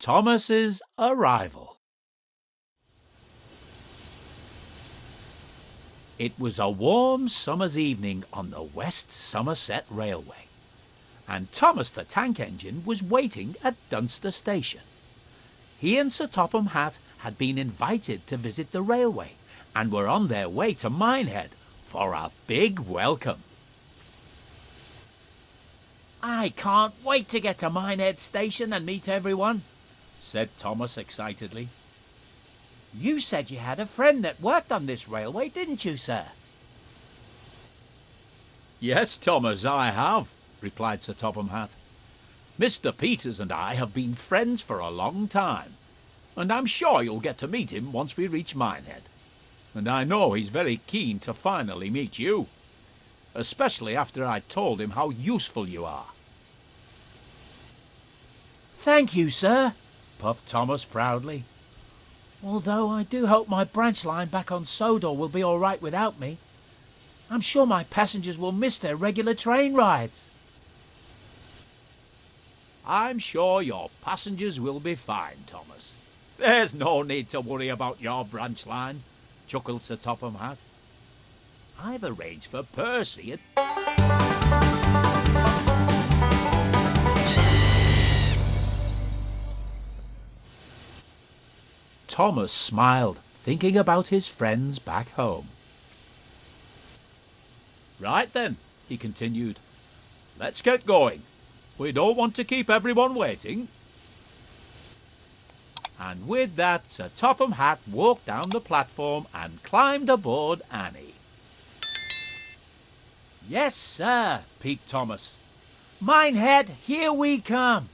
Thomas's arrival. It was a warm summer's evening on the West Somerset Railway, and Thomas the tank engine was waiting at Dunster Station. He and Sir Topham Hatt had been invited to visit the railway and were on their way to Minehead for a big welcome. "I can't wait to get to Minehead Station and meet everyone," said Thomas excitedly. "You said you had a friend that worked on this railway, didn't you, sir?" "Yes, Thomas, I have," replied Sir Topham Hatt. "Mr. Peters and I have been friends for a long time, and I'm sure you'll get to meet him once we reach Minehead. And I know he's very keen to finally meet you, especially after I told him how useful you are." "Thank you, sir," puffed Thomas proudly. "Although I do hope my branch line back on Sodor will be all right without me. I'm sure my passengers will miss their regular train rides." "I'm sure your passengers will be fine, Thomas. There's no need to worry about your branch line," chuckled Sir Topham Hatt. "I've arranged for Percy and..." Thomas smiled, thinking about his friends back home. "Right then," he continued, "let's get going. We don't want to keep everyone waiting." And with that, Sir Topham Hatt walked down the platform and climbed aboard Annie. "Yes, sir," peeped Thomas. "Minehead, here we come."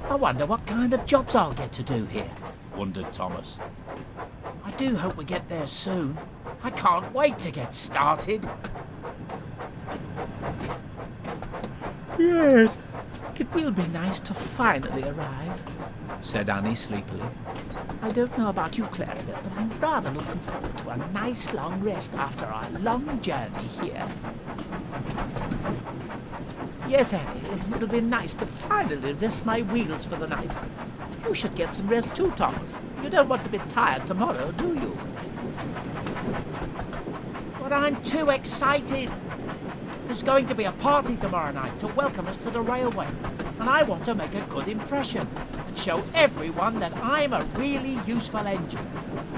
"I wonder what kind of jobs I'll get to do here," wondered Thomas. "I do hope we get there soon. I can't wait to get started." "Yes, it will be nice to finally arrive," said Annie sleepily. "I don't know about you, Clarabel, but I'm rather looking forward to a nice long rest after our long journey here." "Yes, Annie, it'll be nice to finally rest my wheels for the night. You should get some rest too, Thomas. You don't want to be tired tomorrow, do you?" "But I'm too excited. There's going to be a party tomorrow night to welcome us to the railway, and I want to make a good impression and show everyone that I'm a really useful engine,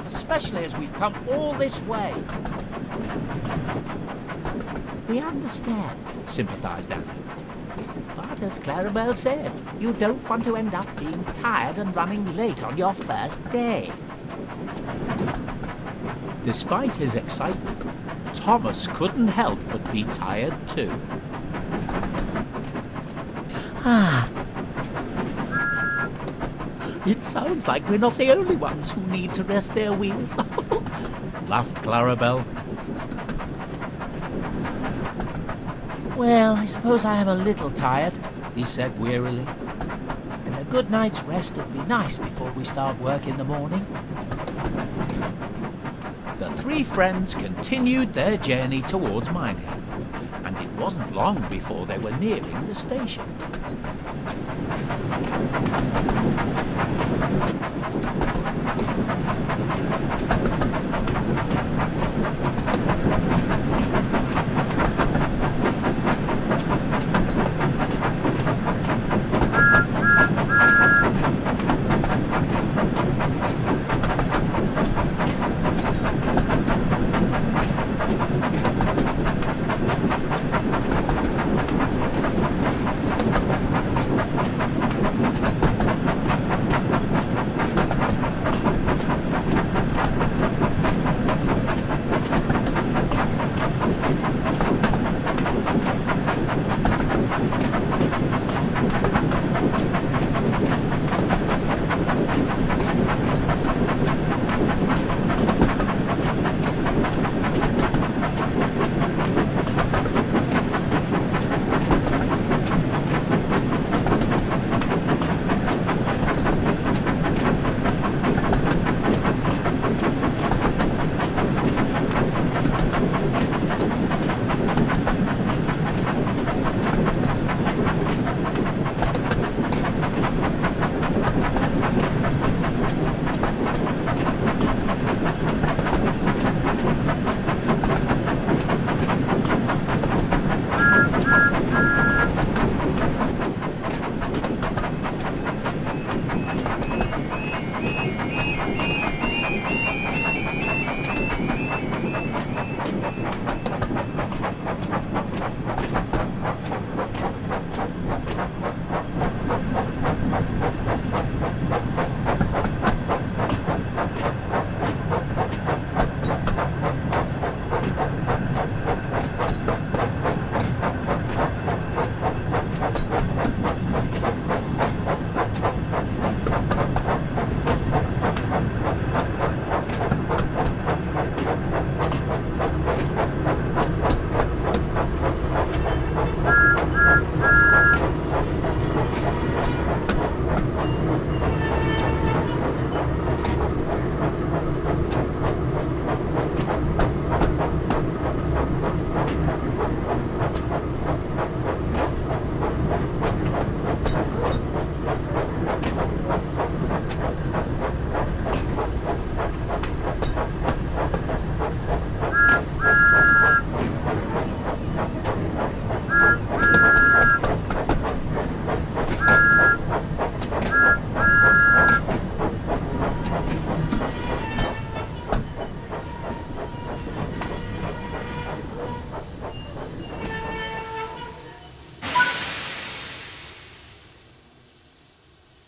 especially as we've come all this way." "We understand," sympathised Annie. "But as Clarabel said, you don't want to end up being tired and running late on your first day." Despite his excitement, Thomas couldn't help but be tired too. "It sounds like we're not the only ones who need to rest their wheels," laughed Clarabel. "Well, I suppose I am a little tired," he said wearily. "And a good night's rest would be nice before we start work in the morning." The three friends continued their journey towards Minehead, and it wasn't long before they were nearing the station.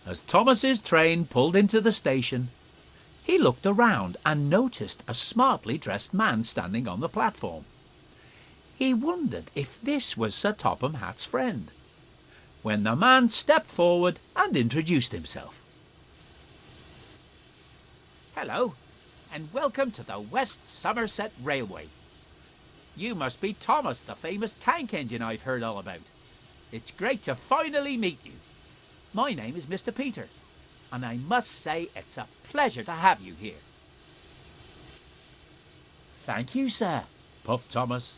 As Thomas's train pulled into the station, he looked around and noticed a smartly dressed man standing on the platform. He wondered if this was Sir Topham Hatt's friend, when the man stepped forward and introduced himself. "Hello, and welcome to the West Somerset Railway. You must be Thomas, the famous tank engine I've heard all about. It's great to finally meet you. My name is Mr. Peters, and I must say it's a pleasure to have you here." "Thank you, sir," puffed Thomas.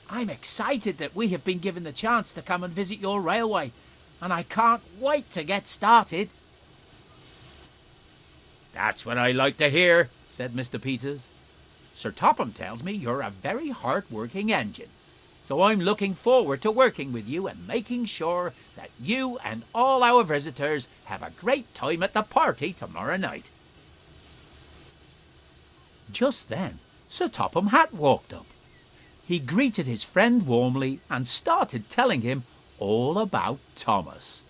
"I'm excited that we have been given the chance to come and visit your railway, and I can't wait to get started." "That's what I like to hear," said Mr. Peters. "Sir Topham tells me you're a very hard-working engine, so I'm looking forward to working with you and making sure that you and all our visitors have a great time at the party tomorrow night." Just then, Sir Topham Hatt walked up. He greeted his friend warmly and started telling him all about Thomas.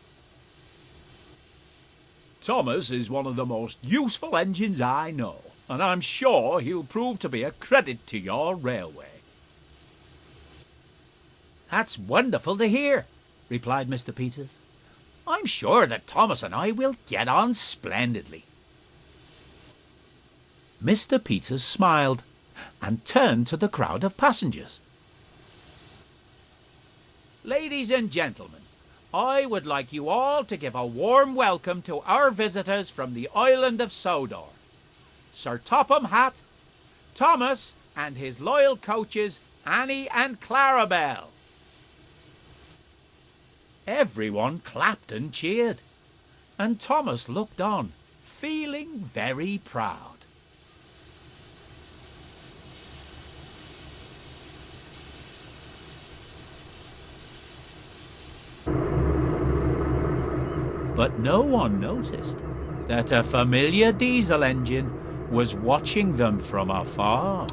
"Thomas is one of the most useful engines I know, and I'm sure he'll prove to be a credit to your railway." "That's wonderful to hear," replied Mr. Peters. "I'm sure that Thomas and I will get on splendidly." Mr. Peters smiled and turned to the crowd of passengers. "Ladies and gentlemen, I would like you all to give a warm welcome to our visitors from the island of Sodor, Sir Topham Hatt, Thomas, and his loyal coaches Annie and Clarabel." Everyone clapped and cheered, and Thomas looked on, feeling very proud. But no one noticed that a familiar diesel engine was watching them from afar.